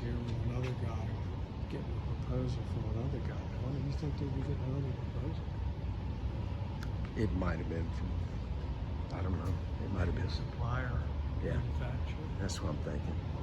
here with another guy getting a proposal from another guy. Why do you think they'd be getting another proposal? It might have been from, I don't know. It might have been. Supplier, Yeah. manufacturer. That's what I'm thinking.